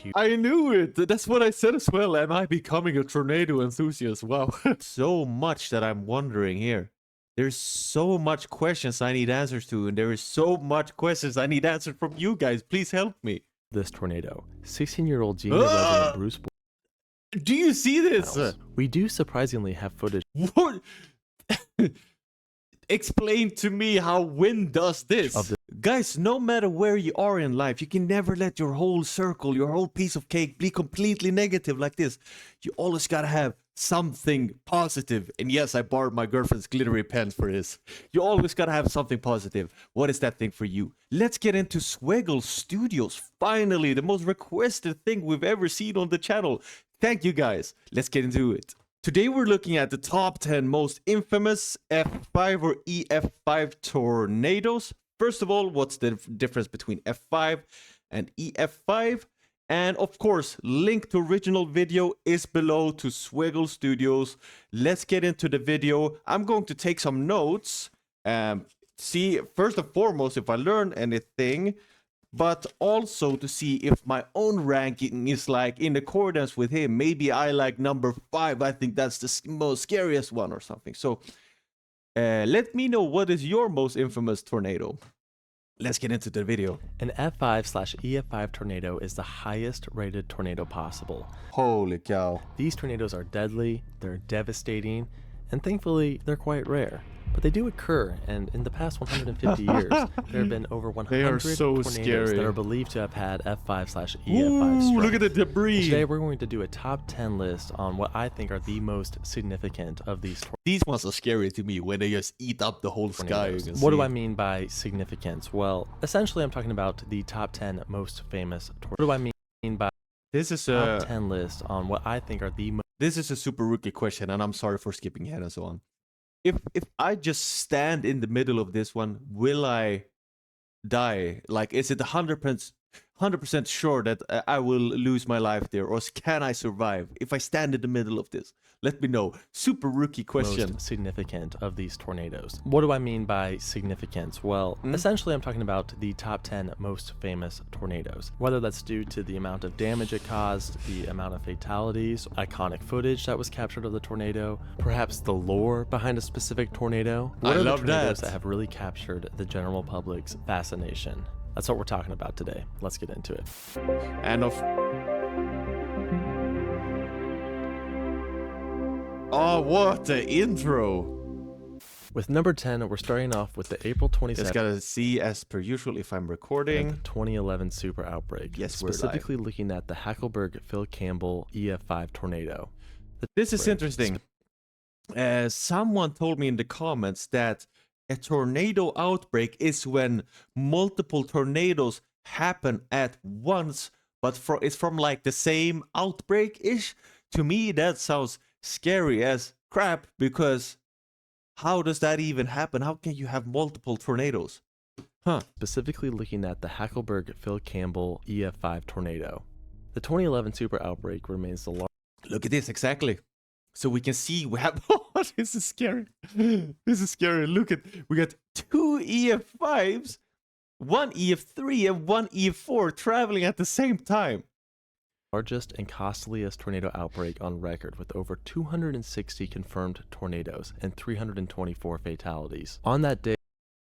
huge. I knew it. That's what I said as well. Am I becoming a tornado enthusiast? Wow. So much that I'm wondering here. There's so much questions I need answers to, and there is so much questions I need answered from you guys. Please help me. This tornado. 16-year-old Gina resident Bruce. Do you see this? We do surprisingly have footage. What? Explain to me how wind does this. Guys, no matter where you are in life, you can never let your whole circle, your whole piece of cake be completely negative like this. You always gotta have something positive. And yes, I borrowed my girlfriend's glittery pens for this. You always gotta have something positive. What is that thing for you? Let's get into Swaggle Studios. Finally, the most requested thing we've ever seen on the channel. Thank you guys. Let's get into it. Today we're looking at the top 10 most infamous F5 or EF5 tornadoes. First of all, what's the difference between F5 and EF5? And of course, link to original video is below to Swaggle Studios. Let's get into the video. I'm going to take some notes, see first and foremost if I learn anything, but also to see if my own ranking is like in accordance with him. Maybe I like number 5. I think that's the most scariest one or something. So let me know, what is your most infamous tornado? Let's get into the video. An F5/EF5 tornado is the highest rated tornado possible. Holy cow. These tornadoes are deadly, they're devastating, and thankfully they're quite rare. But they do occur, and in the past 150 years, there have been over 100 tornadoes that are believed to have had F5/EF5 strength. Look at the debris. Today we're going to do a top 10 list on what I think are the most significant of these tornadoes. These ones are scary to me when they just eat up the whole sky. What do I mean by significance? Well, essentially I'm talking about the top 10 most famous tornadoes. What do I mean by this is top 10 list on what I think are the most... This is a super rookie question, and I'm sorry for skipping ahead and so on. If I just stand in the middle of this one, will I die? Like, is it 100% sure that I will lose my life there, or can I survive if I stand in the middle of this? Let me know. Super rookie question. Most significant of these tornadoes. What do I mean by significance? Well, essentially I'm talking about the top 10 most famous tornadoes. Whether that's due to the amount of damage it caused, the amount of fatalities, iconic footage that was captured of the tornado, perhaps the lore behind a specific tornado. What I are love the tornadoes that have really captured the general public's fascination? That's what we're talking about today. Let's get into it. And oh, what an intro. With number 10, we're starting off with the April 27th. Just gotta see, as per usual, if I'm recording. The 2011 super outbreak. Yes, specifically looking at the Hackleburg Phil Campbell EF5 tornado. This is interesting. Someone told me in the comments that a tornado outbreak is when multiple tornadoes happen at once, but it's from like the same outbreak-ish. To me, that sounds scary as crap, because how does that even happen? How can you have multiple tornadoes? Specifically looking at the Hackleburg Phil Campbell EF5 tornado. The 2011 super outbreak remains the largest. Look at this, exactly. So we can see we have... Oh, this is scary. This is scary. Look at... We got 2 EF5s, 1 EF3, and 1 EF4 traveling at the same time. Largest and costliest tornado outbreak on record, with over 260 confirmed tornadoes and 324 fatalities. On that day,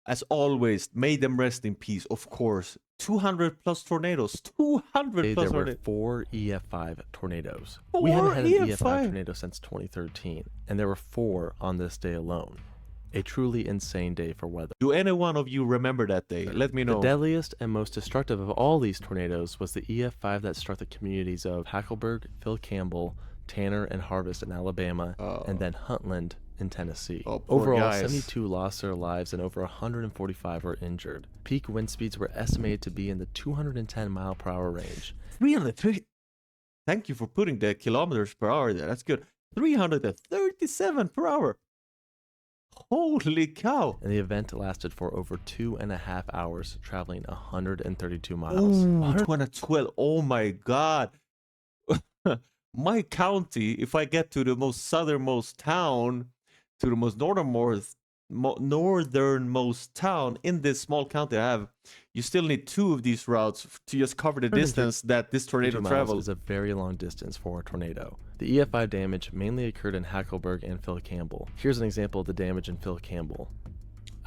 as always, may them rest in peace, of course. 200 plus tornadoes. 200 plus there were 4 EF5 tornadoes. 4 we haven't had an EF5 tornado since 2013, and there were 4 on this day alone. A truly insane day for weather. Do any one of you remember that day? Let me know. The deadliest and most destructive of all these tornadoes was the EF5 that struck the communities of Hackleburg, Phil Campbell, Tanner, and Harvest in Alabama, and then Huntland in Tennessee. Overall, 72 lost their lives and over 145 were injured. Peak wind speeds were estimated to be in the 210 mile/hour range. 350. Thank you for putting the kilometers per hour there. That's good. 337 per hour. Holy cow. And the event lasted for over 2.5 hours, traveling 132 miles. 112. Oh my god. My county, if I get to the most southernmost town, to the most northernmost northernmost town in this small county you still need 2 of these routes to just cover the distance that this tornado travels. Is a very long distance for a tornado. The EF5 damage mainly occurred in Hackleburg and Phil Campbell. Here's an example of the damage in Phil Campbell.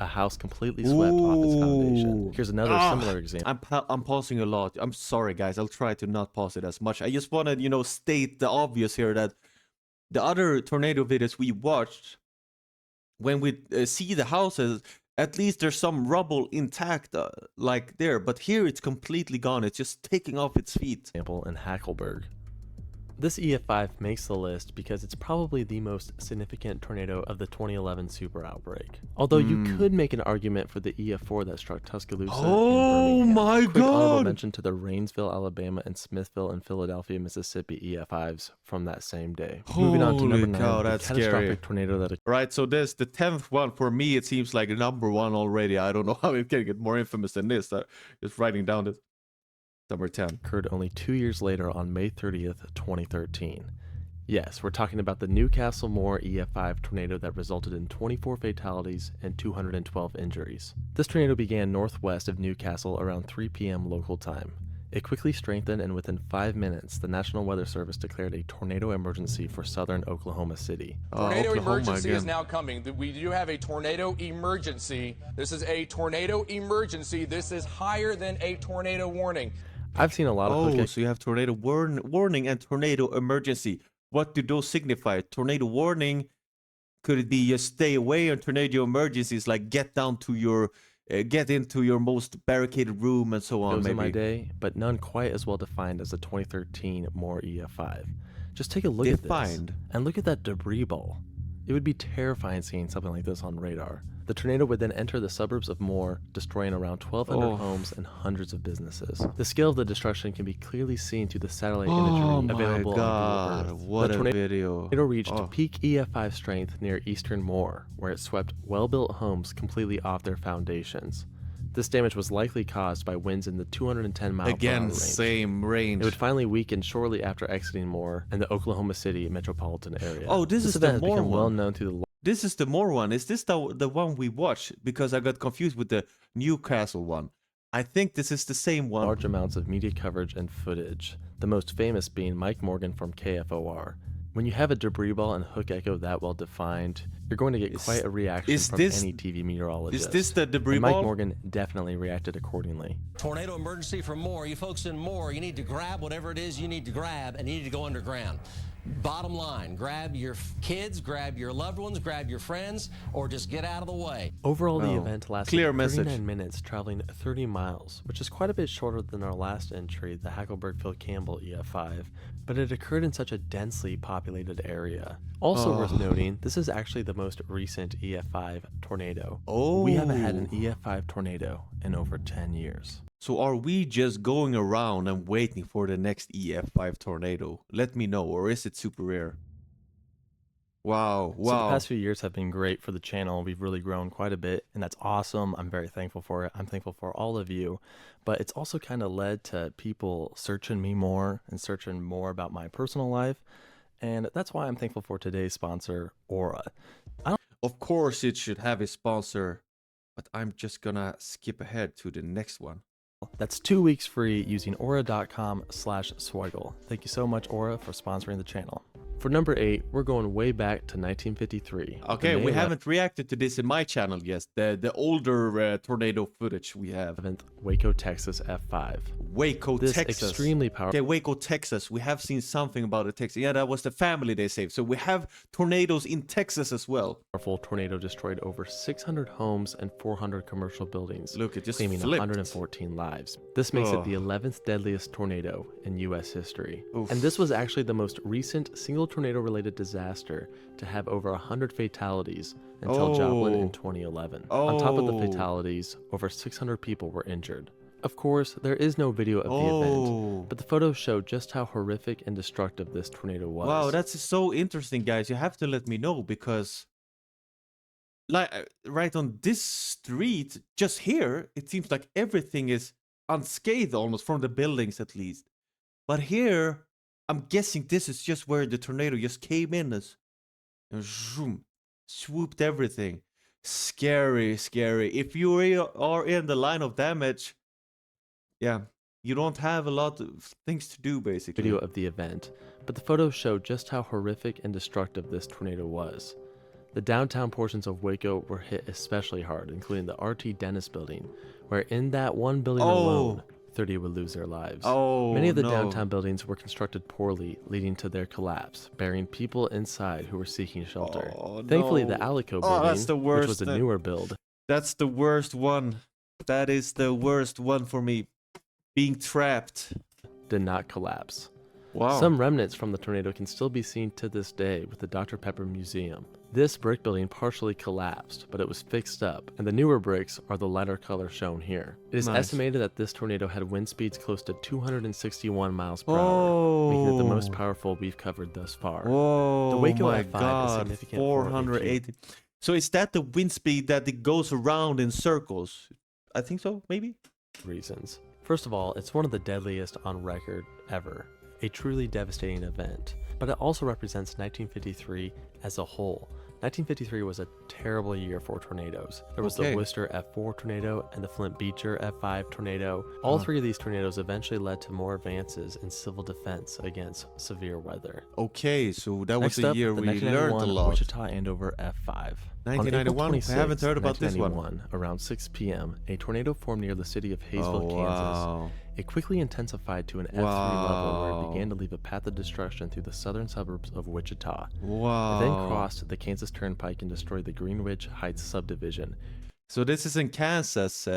A house completely swept off its foundation. Here's another similar example. I'm pausing a lot. I'm sorry, guys. I'll try to not pause it as much. I just want to, state the obvious here that the other tornado videos we watched, when we see the houses, at least there's some rubble intact, like there. But here it's completely gone. It's just taking off its feet. Example in Hackleburg. This EF5 makes the list because it's probably the most significant tornado of the 2011 super outbreak. Although you could make an argument for the EF4 that struck Tuscaloosa. Oh my God! Honorable God! mention to the Rainsville, Alabama, and Smithville and Philadelphia, Mississippi EF5s from that same day. Moving on to number 9, that's the catastrophic scary. tornado that. Right, so this the 10th one for me. It seems like number 1 already. I don't know how it can get more infamous than this. Just writing down this. Number 10 occurred only 2 years later on May 30th, 2013. Yes, we're talking about the Newcastle Moore EF5 tornado that resulted in 24 fatalities and 212 injuries. This tornado began northwest of Newcastle around 3 p.m. local time. It quickly strengthened, and within 5 minutes, the National Weather Service declared a tornado emergency for southern Oklahoma City. Tornado emergency is now coming. We do have a tornado emergency. This is a tornado emergency. This is higher than a tornado warning. I've seen a lot of... so you have tornado warning and tornado emergency. What do those signify? Tornado warning, could it be just stay away, or tornado emergency is like get down to your... get into your most barricaded room and so on. Those in my day, but none quite as well defined as the 2013 Moore EF5. Just take a look at this, and look at that debris ball. It would be terrifying seeing something like this on radar. The tornado would then enter the suburbs of Moore, destroying around 1,200 homes and hundreds of businesses. The scale of the destruction can be clearly seen through the satellite imagery available on Google Earth. What a video. The tornado reached peak EF5 strength near eastern Moore, where it swept well-built homes completely off their foundations. This damage was likely caused by winds in the 210 mile per hour range. Same range. It would finally weaken shortly after exiting Moore and the Oklahoma City metropolitan area. Oh, this is the Moore one. Well known to the... This is the Moore one. Is this the one we watched? Because I got confused with the Newcastle one. I think this is the same one. Large amounts of media coverage and footage, the most famous being Mike Morgan from KFOR. When you have a debris ball and hook echo that well defined, you're going to get quite a reaction from any TV meteorologist. Is this the debris ball? Mike Morgan definitely reacted accordingly. Tornado emergency from Moore. You folks in Moore, you need to grab whatever it is you need to grab, and you need to go underground. Bottom line, grab your kids, grab your loved ones, grab your friends, or just get out of the way. Overall, the event lasted 39 minutes, traveling 30 miles, which is quite a bit shorter than our last entry, the Hackleburg Phil Campbell EF5, but it occurred in such a densely populated area. Also worth noting, this is actually the most recent EF5 tornado. We haven't had an EF5 tornado in over 10 years. So are we just going around and waiting for the next EF5 tornado? Let me know, or is it super rare? Wow. So the past few years have been great for the channel. We've really grown quite a bit, and that's awesome. I'm very thankful for it. I'm thankful for all of you. But it's also kind of led to people searching me more and searching more about my personal life. And that's why I'm thankful for today's sponsor, Aura. Of course it should have a sponsor, but I'm just gonna skip ahead to the next one. That's 2 weeks free using aura.com/swaggle. Thank you so much, Aura, for sponsoring the channel. For number 8, we're going way back to 1953. Okay, we haven't reacted to this in my channel yet. The older tornado footage we have. Waco, Texas F5. Waco, Texas. Extremely powerful. Okay, Waco, Texas. We have seen something about the Texas. Yeah, that was the family they saved. So we have tornadoes in Texas as well. Powerful tornado destroyed over 600 homes and 400 commercial buildings. Look, it just claiming flipped. 114 lives. This makes it the 11th deadliest tornado in U.S. history. And this was actually the most recent single tornado-related disaster to have over 100 fatalities until Joplin in 2011. On top of the fatalities, over 600 people were injured. Of course, there is no video of the event, but the photos show just how horrific and destructive this tornado was. Wow, that's so interesting, guys. You have to let me know, because like right on this street, just here, it seems like everything is unscathed almost, from the buildings at least. But here, I'm guessing this is just where the tornado just came in and zoom, swooped everything. Scary. If you are in the line of damage, yeah, you don't have a lot of things to do, basically. Video of the event, but the photos show just how horrific and destructive this tornado was. The downtown portions of Waco were hit especially hard, including the RT Dennis building, where in that one building alone, 30 would lose their lives. Many of the downtown buildings were constructed poorly, leading to their collapse, burying people inside who were seeking shelter. Thankfully, the Alico building, which was a newer build, that's the worst one. That is the worst one for me. Being trapped. Did not collapse. Wow. Some remnants from the tornado can still be seen to this day with the Dr. Pepper Museum. This brick building partially collapsed, but it was fixed up, and the newer bricks are the lighter color shown here. It is estimated that this tornado had wind speeds close to 261 miles per hour, making it the most powerful we've covered thus far. The Waco EF5 is significant 480. So is that the wind speed that it goes around in circles? I think so, maybe? Reasons. First of all, it's one of the deadliest on record ever. A truly devastating event, but it also represents 1953 as a whole. 1953 was a terrible year for tornadoes. There was the Worcester F4 tornado and the Flint Beecher F5 tornado. All three of these tornadoes eventually led to more advances in civil defense against severe weather. Okay, so that was the year we learned a lot. Wichita Andover F5. 1991, I haven't heard about this one. Around 6 p.m., a tornado formed near the city of Hayesville, Kansas. It quickly intensified to an F3 level where it began to leave a path of destruction through the southern suburbs of Wichita. It then crossed the Kansas Turnpike and destroyed the Greenwich Heights subdivision. So this is in Kansas.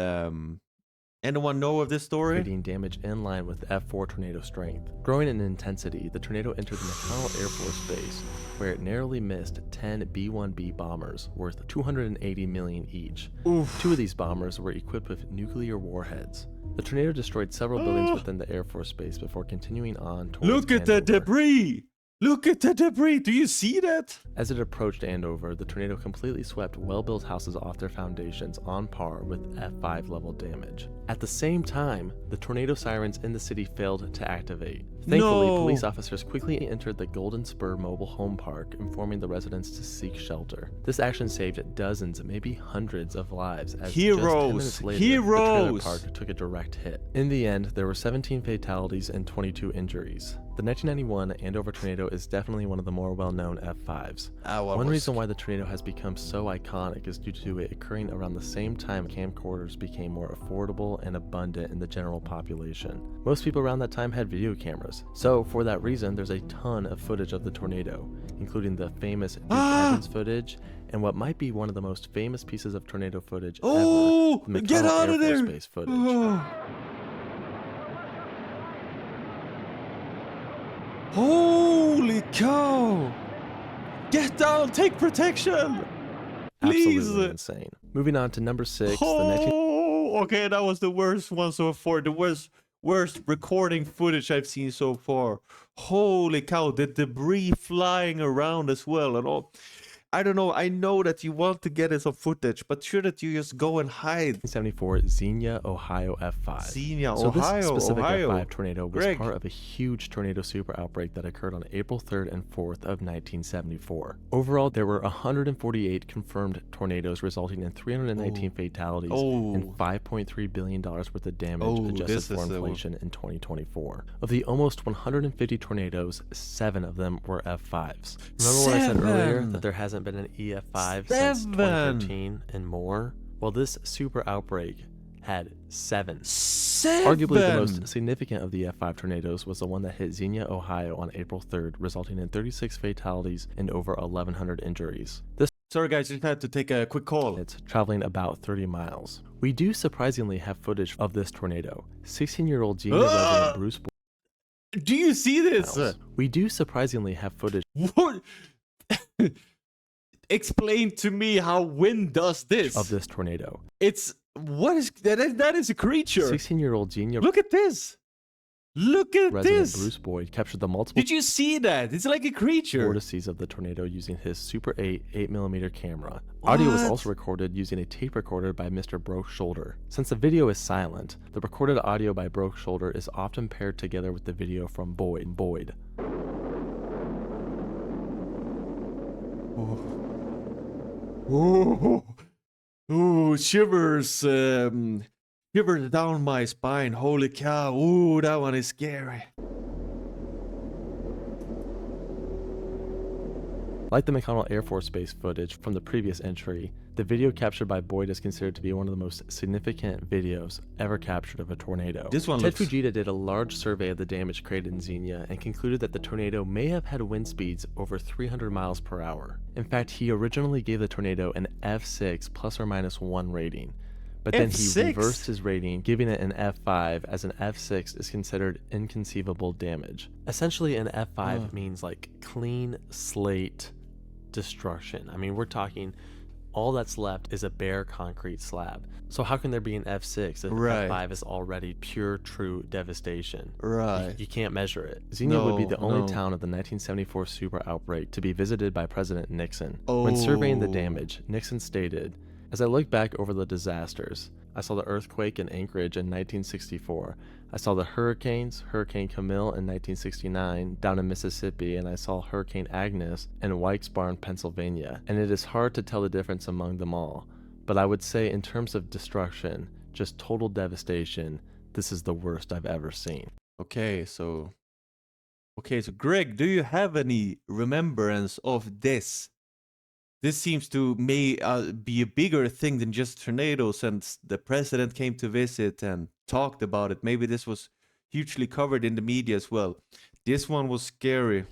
Anyone know of this story? Creating damage in line with F4 tornado strength. Growing in intensity, the tornado entered the McConnell Air Force Base, where it narrowly missed 10 B-1B bombers worth $280 million each. Oof. 2 of these bombers were equipped with nuclear warheads. The tornado destroyed several buildings within the Air Force Base before continuing on towards Look at the debris! Look at the debris! Do you see that? As it approached Andover, the tornado completely swept well-built houses off their foundations on par with F5 level damage. At the same time, the tornado sirens in the city failed to activate. Thankfully, police officers quickly entered the Golden Spur mobile home park, informing the residents to seek shelter. This action saved dozens, maybe hundreds of lives, as just 10 minutes later, the trailer park took a direct hit. In the end, there were 17 fatalities and 22 injuries. The 1991 Andover tornado is definitely one of the more well-known F5s. One reason why the tornado has become so iconic is due to it occurring around the same time camcorders became more affordable and abundant in the general population. Most people around that time had video cameras, so for that reason there's a ton of footage of the tornado, including the famous Duke Evans footage and what might be one of the most famous pieces of tornado footage ever, the McConnell Air Force Base footage. Holy cow! Get down, take protection! Please! Absolutely insane. Moving on to number 6. Okay, that was the worst one so far. The worst recording footage I've seen so far. Holy cow, the debris flying around as well and all. I don't know, I know that you want to get us some footage, but shouldn't you just go and hide? 1974 Xenia, Ohio F5. Xenia, so Ohio, this specific Ohio. F5 tornado was part of a huge tornado super outbreak that occurred on April 3rd and 4th of 1974. Overall, there were 148 confirmed tornadoes, resulting in 319 fatalities and $5.3 billion worth of damage adjusted for inflation in 2024. Of the almost 150 tornadoes, 7 of them were F5s. Remember what I said earlier that there hasn't been an EF5 since 2013 and more? Well, this super outbreak had 7. Arguably the most significant of the F5 tornadoes was the one that hit Xenia, Ohio on April 3rd, resulting in 36 fatalities and over 1,100 injuries. Sorry guys, just had to take a quick call. It's traveling about 30 miles. We do surprisingly have footage of this tornado. 16-year-old Xenia resident Bruce Boyd. Do you see this? We do surprisingly have footage. What? Explain to me how wind does this. Of this tornado. What is that? That is a creature. 16-year-old Xenia. Look at this. Look at Resident Bruce Boyd captured the multiple. Did you see that? It's like a creature. Vortices of the tornado using his Super 8 8mm camera. Audio was also recorded using a tape recorder by Mr. Broke Shoulder. Since the video is silent, the recorded audio by Broke Shoulder is often paired together with the video from Boyd. Oh, Ooh, shivers. Shivers down my spine. Holy cow. Ooh, that one is scary. Like the McConnell Air Force Base footage from the previous entry, the video captured by Boyd is considered to be one of the most significant videos ever captured of a tornado. This one Ted Fujita did a large survey of the damage created in Xenia and concluded that the tornado may have had wind speeds over 300 miles per hour. In fact, he originally gave the tornado an F6 plus or minus 1 rating. But then he reversed his rating, giving it an F5, as an F6 is considered inconceivable damage. Essentially, an F5 means like clean slate destruction. I mean, we're talking all that's left is a bare concrete slab. So how can there be an F6 if F5 is already pure, true devastation? Right. You can't measure it. Xenia would be the only town of the 1974 super outbreak to be visited by President Nixon. When surveying the damage, Nixon stated, "As I look back over the disasters, I saw the earthquake in Anchorage in 1964. I saw the hurricanes, Hurricane Camille in 1969 down in Mississippi, and I saw Hurricane Agnes in Wilkes-Barre, Pennsylvania. And it is hard to tell the difference among them all. But I would say in terms of destruction, just total devastation, this is the worst I've ever seen." Okay, so Greg, do you have any remembrance of this? This seems to be a bigger thing than just tornadoes, since the president came to visit and talked about it. Maybe this was hugely covered in the media as well. This one was scary.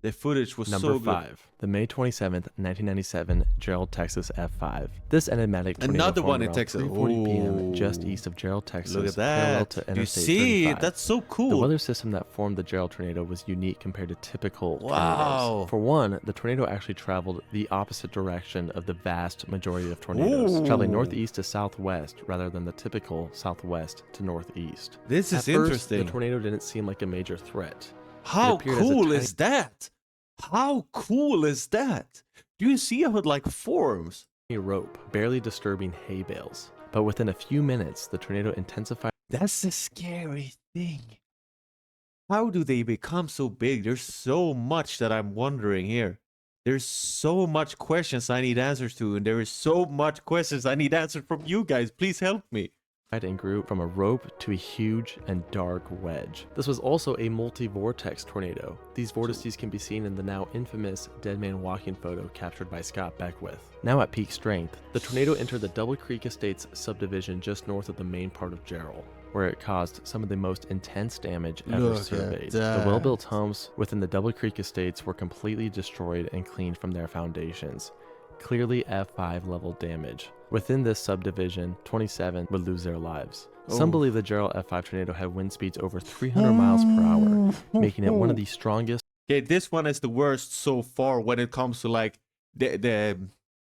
The footage was so good. Number 5. The May 27th, 1997 Gerald, Texas F5. This enigmatic tornado Another one in around Texas. 3:40 p.m. just east of Gerald, Texas. Look at parallel that. to You Interstate see, 35. that's so cool. The weather system that formed the Gerald tornado was unique compared to typical Wow. tornadoes. For one, the tornado actually traveled the opposite direction of the vast majority of tornadoes, traveling northeast to southwest rather than the typical southwest to northeast. This is At first, interesting. the tornado didn't seem like a major threat. How cool is that? How cool is that? Do you see how it like forms? A rope, barely disturbing hay bales. But within a few minutes, the tornado intensified. That's the scary thing. How do they become so big? There's so much that I'm wondering here. There's so much questions I need answers to, and there is so much questions I need answered from you guys. Please help me. And grew from a rope to a huge and dark wedge. This was also a multi-vortex tornado. These vortices can be seen in the now infamous Dead Man Walking photo captured by Scott Beckwith. Now at peak strength, the tornado entered the Double Creek Estates subdivision just north of the main part of Gerald, where it caused some of the most intense damage ever surveyed. The well-built homes within the Double Creek Estates were completely destroyed and cleaned from their foundations. Clearly F5 level damage. Within this subdivision, 27 would lose their lives. Some believe the Gerald F5 tornado had wind speeds over 300 miles per hour, making it one of the strongest. Okay, this one is the worst so far when it comes to like the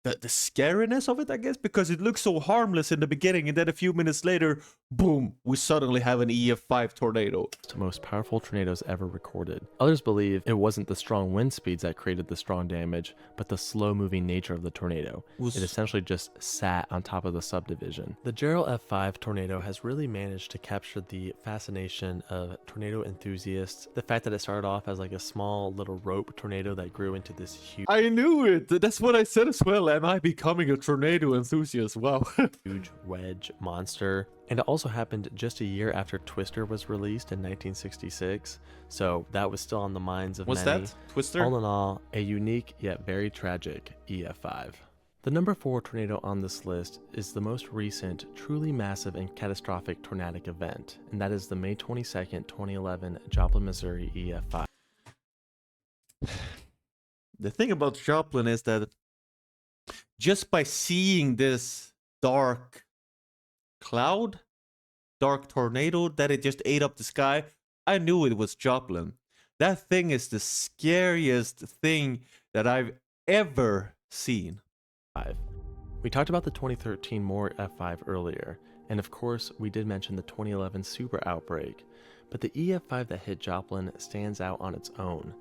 scariness of it, I guess, because it looks so harmless in the beginning, and then a few minutes later, boom, we suddenly have an EF5 tornado. Most powerful tornadoes ever recorded. Others believe it wasn't the strong wind speeds that created the strong damage, but the slow-moving nature of the tornado. It essentially just sat on top of the subdivision. The Gerald F5 tornado has really managed to capture the fascination of tornado enthusiasts. The fact that it started off as like a small little rope tornado that grew into this huge... I knew it! That's what I said as well. Am I becoming a tornado enthusiast? Wow. huge wedge monster. And it also happened just a year after Twister was released in 1966, so that was still on the minds of many. What's that? Twister? All in all, a unique yet very tragic EF5. The number 4 tornado on this list is the most recent, truly massive and catastrophic tornadic event, and that is the May 22nd, 2011 Joplin, Missouri EF5. The thing about Joplin is that just by seeing this dark cloud, dark tornado that it just ate up the sky, I knew it was Joplin. That thing is the scariest thing that I've ever seen. We talked about the 2013 Moore F5 earlier, and of course we did mention the 2011 super outbreak, but the EF5 that hit Joplin stands out on its own.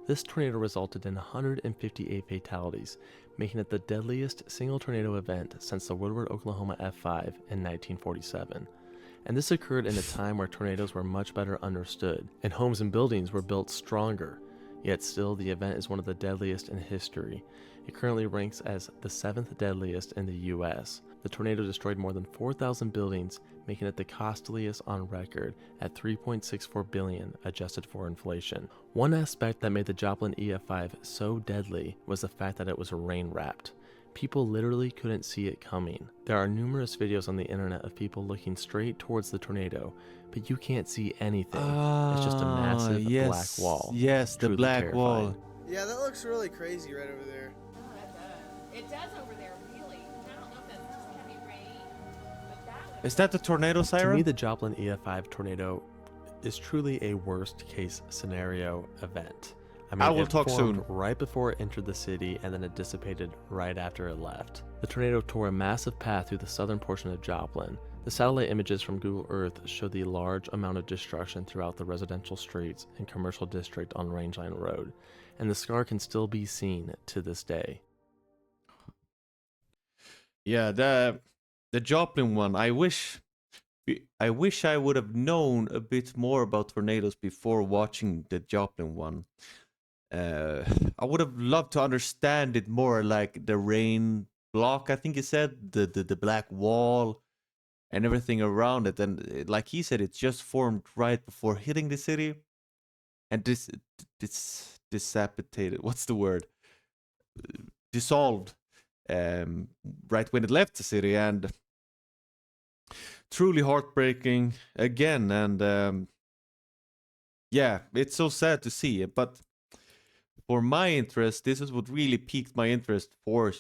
This tornado resulted in 158 fatalities, making it the deadliest single tornado event since the Woodward, Oklahoma F5 in 1947. And this occurred in a time where tornadoes were much better understood, and homes and buildings were built stronger. yet still the event is one of the deadliest in history. It currently ranks as the 7th deadliest in the US. The tornado destroyed more than 4,000 buildings, making it the costliest on record at $3.64 billion adjusted for inflation. One aspect that made the Joplin EF5 so deadly was the fact that it was rain-wrapped. People literally couldn't see it coming. There are numerous videos on the internet of people looking straight towards the tornado, but you can't see anything. It's just a massive black wall. Yes, the black wall. Yeah, that looks really crazy right over there. Oh, that does. It does over there, really. I don't know if that's just heavy rain, but that Is that the tornado siren? To me, the Joplin EF5 tornado is truly a worst-case scenario event. I will talk soon. Right before it entered the city, and then it dissipated right after it left. The tornado tore a massive path through the southern portion of Joplin. The satellite images from Google Earth show the large amount of destruction throughout the residential streets and commercial district on Rangeline Road, and the scar can still be seen to this day. Yeah, the Joplin one. I wish I would have known a bit more about tornadoes before watching the Joplin one. I would have loved to understand it more, like the rain block, I think he said, the black wall and everything around it. And like he said, it just formed right before hitting the city. And this dissipated, what's the word? Dissolved right when it left the city. And truly heartbreaking again. And yeah, it's so sad to see it. But for my interest, this is what really piqued my interest for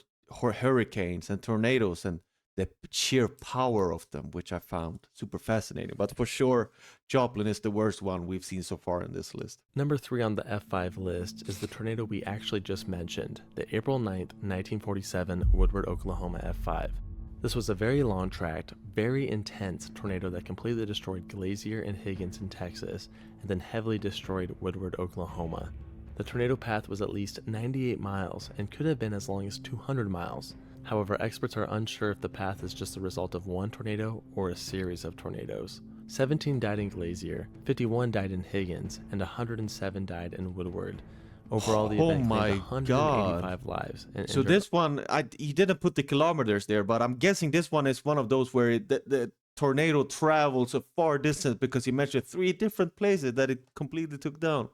hurricanes and tornadoes and the sheer power of them, which I found super fascinating. But for sure, Joplin is the worst one we've seen so far in this list. Number 3 on the F5 list is the tornado we actually just mentioned, the April 9th, 1947 Woodward, Oklahoma F5. This was a very long-tracked, very intense tornado that completely destroyed Glazier and Higgins in Texas, and then heavily destroyed Woodward, Oklahoma. The tornado path was at least 98 miles and could have been as long as 200 miles. However, experts are unsure if the path is just the result of one tornado or a series of tornadoes. 17 died in Glazier, 51 died in Higgins, and 107 died in Woodward. Overall, the event claimed 185 lives. And so this one, he didn't put the kilometers there, but I'm guessing this one is one of those where the tornado travels a far distance, because he mentioned 3 different places that it completely took down.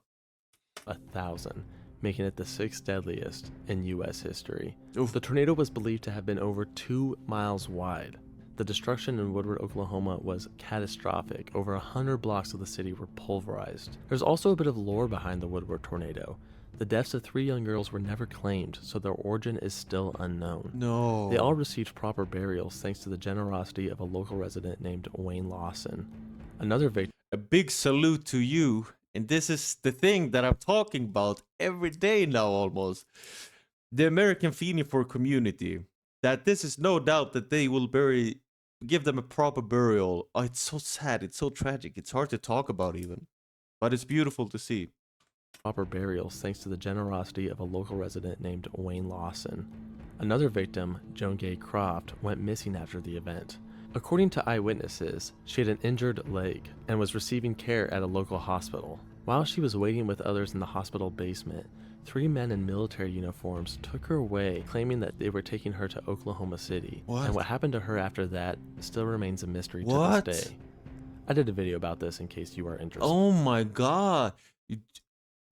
1,000, making it the 6th deadliest in U.S. history. Oof. The tornado was believed to have been over 2 miles wide. The destruction in Woodward, Oklahoma was catastrophic. Over 100 blocks of the city were pulverized. There's also a bit of lore behind the Woodward tornado. The deaths of 3 young girls were never claimed, so their origin is still unknown. No. They all received proper burials thanks to the generosity of a local resident named Wayne Lawson. Another victim. A big salute to you. And this is the thing that I'm talking about every day now almost. The American feeling for community. That this is no doubt that they will give them a proper burial. Oh, it's so sad. It's so tragic. It's hard to talk about even. But it's beautiful to see. Proper burials thanks to the generosity of a local resident named Wayne Lawson. Another victim, Joan Gay Croft, went missing after the event. According to eyewitnesses, she had an injured leg and was receiving care at a local hospital. While she was waiting with others in the hospital basement, 3 men in military uniforms took her away, claiming that they were taking her to Oklahoma City. What? And what happened to her after that still remains a mystery to this day. I did a video about this in case you are interested. Oh my god.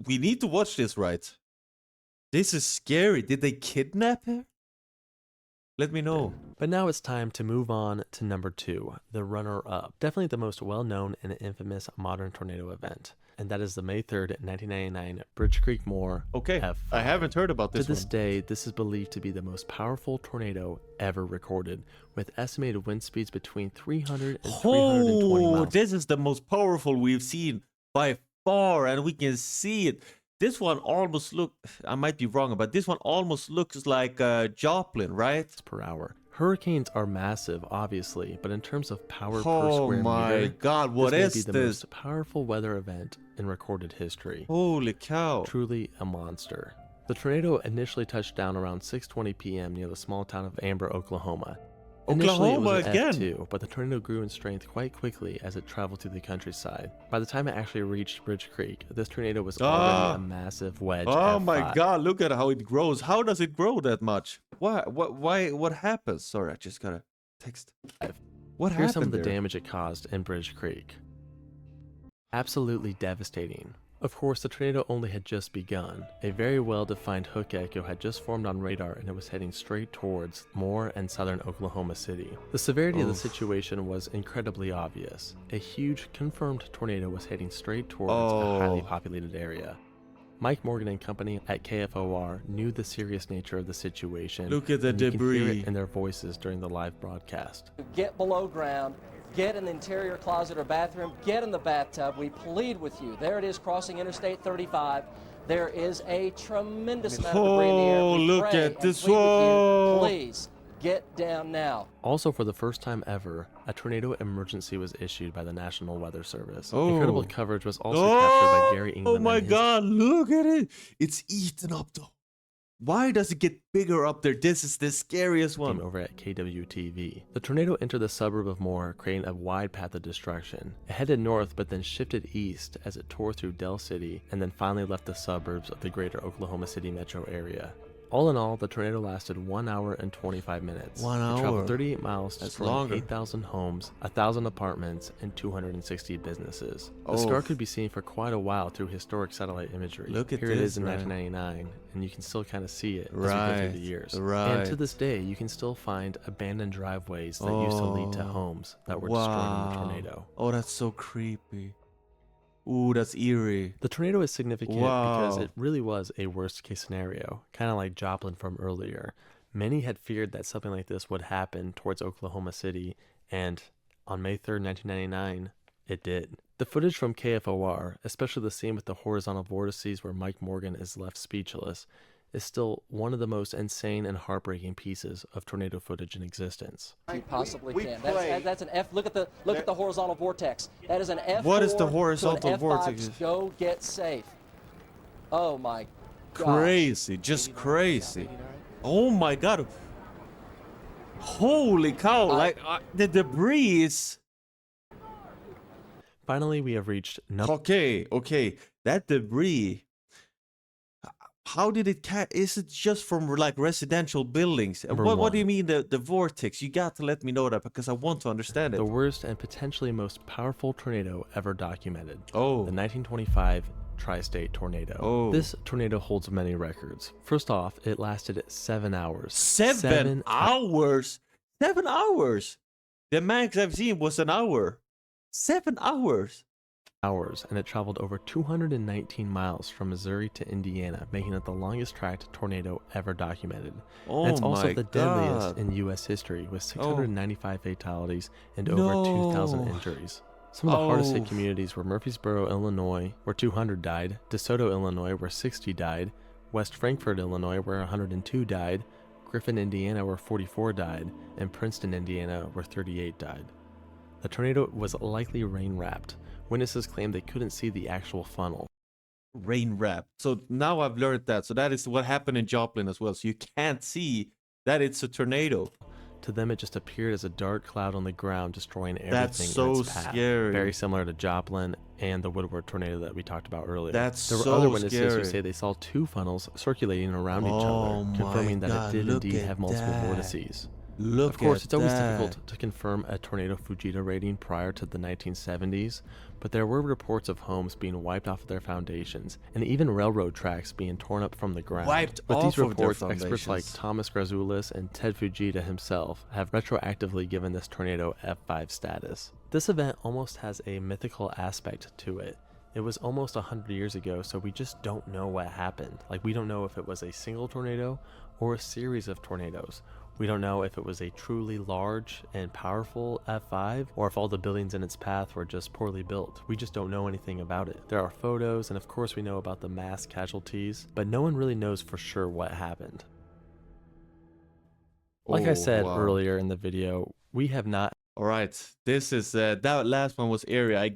We need to watch this, right? This is scary. Did they kidnap her? Let me know. But now it's time to move on to number 2, the runner-up. Definitely the most well-known and infamous modern tornado event. And that is the May 3rd, 1999 Bridge Creek Moore F5. I haven't heard about this one. To this day, this is believed to be the most powerful tornado ever recorded, with estimated wind speeds between 300 and 320 miles. This is the most powerful we've seen by far, and we can see it. This one almost I might be wrong, but this one almost looks like Joplin, right? Per hour. Hurricanes are massive, obviously, but in terms of power per square meter, oh my god, what is this? May be the most powerful weather event in recorded history. Holy cow. Truly a monster. The tornado initially touched down around 6:20 p.m. near the small town of Amber, Oklahoma. Initially, it was Oklahoma an again. F2, but the tornado grew in strength quite quickly as it traveled through the countryside. By the time it actually reached Bridge Creek, this tornado was already a massive wedge Oh F5. my god, look at how it grows. How does it grow that much? What happens? Sorry, I just got a text. What happened Here's some of the there? damage it caused in Bridge Creek. Absolutely devastating. Of course, the tornado only had just begun. A very well-defined hook echo had just formed on radar and it was heading straight towards Moore and southern Oklahoma City. The severity of the situation was incredibly obvious. A huge confirmed tornado was heading straight towards a highly populated area. Mike Morgan and company at KFOR knew the serious nature of the situation. Look at the and you can hear debris it in their voices during the live broadcast. Get below ground, get in the interior closet or bathroom, get in the bathtub. We plead with you. There it is crossing Interstate 35. There is a tremendous amount of debris in the air. We look pray at and this plead with you, one. please get down now. Also, for the first time ever, a tornado emergency was issued by the National Weather Service. Oh. Incredible coverage was also captured by Gary England. Oh my and his god, look at it. It's eaten up though. Why does it get bigger up there? This is the scariest one. team over at KWTV. The tornado entered the suburb of Moore, creating a wide path of destruction. It headed north, but then shifted east as it tore through Del City and then finally left the suburbs of the greater Oklahoma City metro area. All in all, the tornado lasted 1 hour and 25 minutes. 1 hour? It traveled 38 miles, That's destroying longer. 8,000 homes, 1,000 apartments, and 260 businesses. The Oh. scar could be seen for quite a while through historic satellite imagery. Look at Here it this, is in man. 1999, and you can still kind of see it as we go Right, through the years. right. And to this day, you can still find abandoned driveways that used to lead to homes that were destroyed in the tornado. Oh, that's so creepy. Ooh, that's eerie. The tornado is significant because Wow. it really was a worst case scenario, kind of like Joplin from earlier. Many had feared that something like this would happen towards Oklahoma City, and on May 3rd, 1999, it did. The footage from KFOR, especially the scene with the horizontal vortices where Mike Morgan is left speechless, is still one of the most insane and heartbreaking pieces of tornado footage in existence. You possibly can. That's an F. Look at the horizontal vortex. That is an F4 What is the to horizontal an F5. vortex? Go get safe. Oh my gosh. Crazy, just crazy. Oh my god. Holy cow, like the debris is... Finally, we have reached Okay, that debris... How did it is it just from like residential buildings? Number What do you one. mean the vortex? You got to let me know that because I want to understand it. the worst and potentially most powerful tornado ever documented. Oh. The 1925 Tri-State tornado. Oh. This tornado holds many records. First off, it lasted 7 hours. 7 hours? 7 hours? The max I've seen was an hour. 7 hours? And it traveled over 219 miles from Missouri to Indiana, making it the longest tracked tornado ever documented. Oh And it's also my the deadliest God. Oh. in U.S. history, with 695 fatalities and over 2,000 No. injuries. Some of the hardest hit Oh. communities were Murfreesboro, Illinois, where 200 died, DeSoto, Illinois, where 60 died, West Frankfort, Illinois, where 102 died, Griffin, Indiana, where 44 died, and Princeton, Indiana, where 38 died. The tornado was likely rain-wrapped. Witnesses claimed they couldn't see the actual funnel. Rain wrap. So now I've learned that. So that is what happened in Joplin as well. So you can't see that it's a tornado. To them, it just appeared as a dark cloud on the ground, destroying everything That's in so its path. scary. Very similar to Joplin and the Woodward tornado that we talked about earlier. That's there were so other witnesses who scary. say they saw two funnels circulating around each Oh other, my confirming that God, it did look indeed at have multiple that. vortices. Look Of course, at it's always that. difficult to confirm a tornado Fujita rating prior to the 1970s, but there were reports of homes being wiped off of their foundations, and even railroad tracks being torn up from the ground. Wiped With these off of their reports, experts like foundations. Thomas Grazoulis and Ted Fujita himself have retroactively given this tornado F5 status. This event almost has a mythical aspect to it. It was almost 100 years ago, so we just don't know what happened. Like, we don't know if it was a single tornado or a series of tornadoes. We don't know if it was a truly large and powerful F5 or if all the buildings in its path were just poorly built. We just don't know anything about it. There are photos, and of course we know about the mass casualties, but no one really knows for sure what happened. Like I Oh, said wow. earlier in the video, we have not All right, this is that last one was eerie. I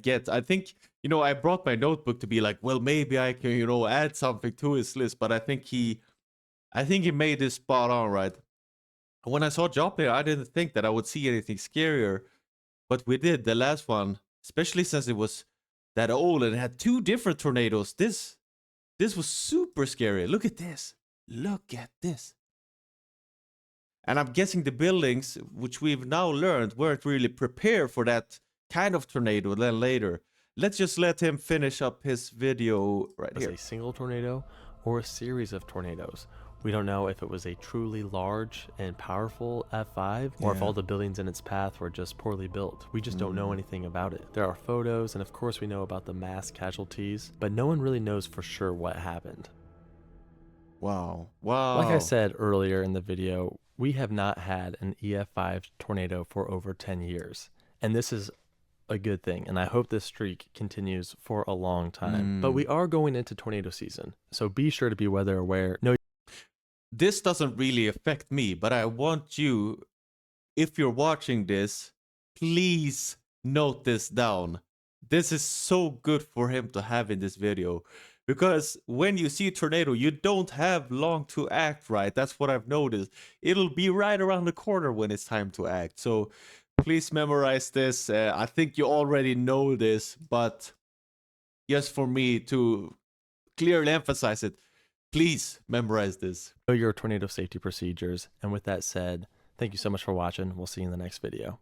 think I brought my notebook to be like, well, maybe I can add something to his list, but I think he made this spot on, right? When I saw Joplin, I didn't think that I would see anything scarier, but we did. The last one, especially since it was that old and it had 2 different tornadoes. This was super scary. Look at this. Look at this. And I'm guessing the buildings, which we've now learned, weren't really prepared for that kind of tornado then later. Let's just let him finish up his video right here. A single tornado or a series of tornadoes. We don't know if it was a truly large and powerful F5 or if all the buildings in its path were just poorly built. We just don't know anything about it. There are photos, and of course we know about the mass casualties, but no one really knows for sure what happened. Wow. Wow. Like I said earlier in the video, we have not had an EF5 tornado for over 10 years. And this is a good thing, and I hope this streak continues for a long time. But we are going into tornado season, so be sure to be weather aware. This doesn't really affect me, but I want you, if you're watching this, please note this down. This is so good for him to have in this video, because when you see a tornado, you don't have long to act, right? That's what I've noticed. It'll be right around the corner when it's time to act. So please memorize this. I think you already know this, but just for me to clearly emphasize it, please memorize this. Know your tornado safety procedures. And with that said, thank you so much for watching. We'll see you in the next video.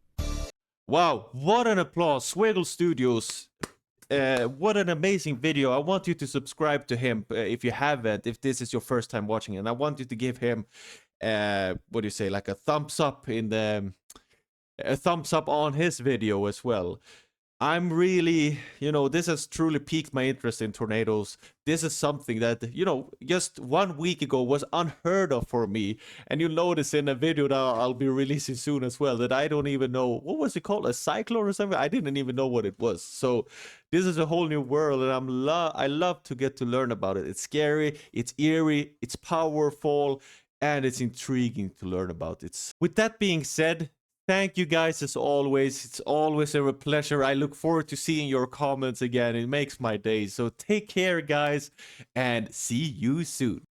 Wow, what an applause. Swiggle Studios. What an amazing video. I want you to subscribe to him if you haven't, if this is your first time watching it. And I want you to give him, what do you say, like a thumbs up in the, a thumbs up on his video as well. I'm really, this has truly piqued my interest in tornadoes. This is something that, just 1 week ago was unheard of for me. And you'll notice in a video that I'll be releasing soon as well that I don't even know, what was it called? A cyclone or something? I didn't even know what it was. So this is a whole new world, and I love to get to learn about it. It's scary, it's eerie, it's powerful, and it's intriguing to learn about it. With that being said, thank you guys as always. It's always a pleasure. I look forward to seeing your comments again. It makes my day. So take care, guys, and see you soon.